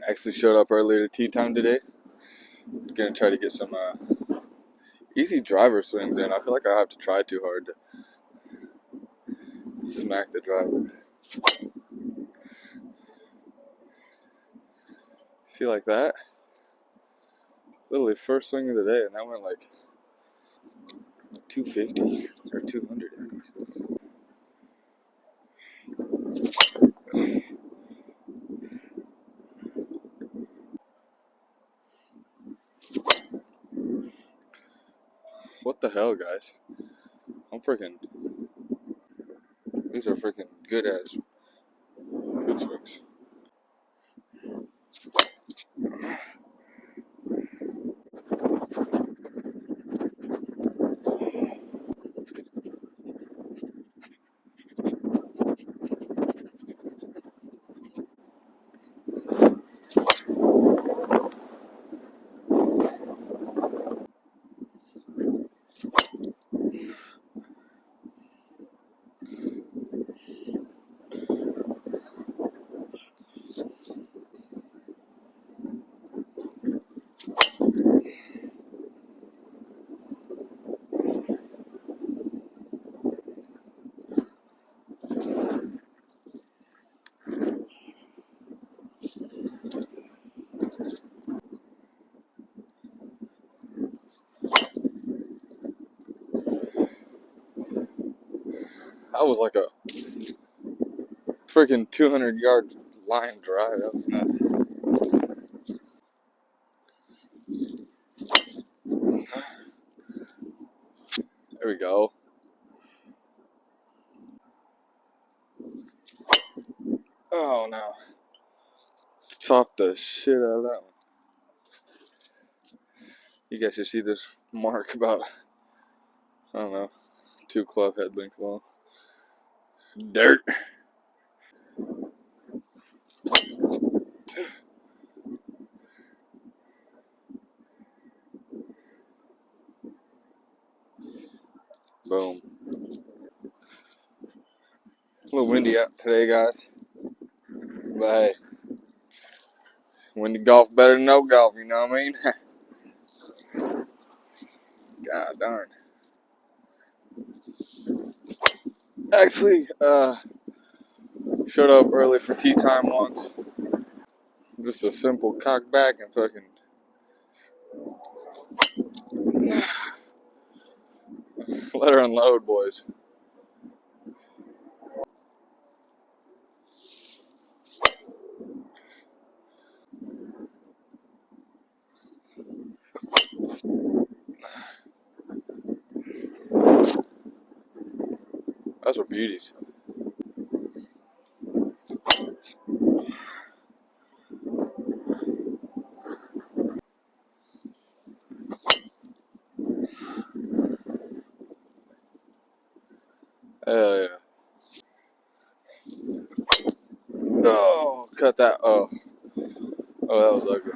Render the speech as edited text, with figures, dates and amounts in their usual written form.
Actually showed up earlier to tea time today. Gonna try to get some easy driver swings in. I feel like I have to try too hard to smack the driver. See, like that? Literally first swing of the day, and that went like 250 or 200 at least. What the hell, guys? These are freaking good swings. That was like a freaking 200-yard line drive. That was nuts. There we go. Oh no. Top the shit out of that one. You guys should see this mark about, I don't know, 2 club head lengths long. Dirt. Boom. A little windy out today, guys. But hey, windy golf better than no golf, you know what I mean? God darn. Actually, showed up early for tea time once. Just a simple cock back and fucking let her unload, boys. Those were beauties. Hell yeah. Oh, cut that. Oh, that was ugly.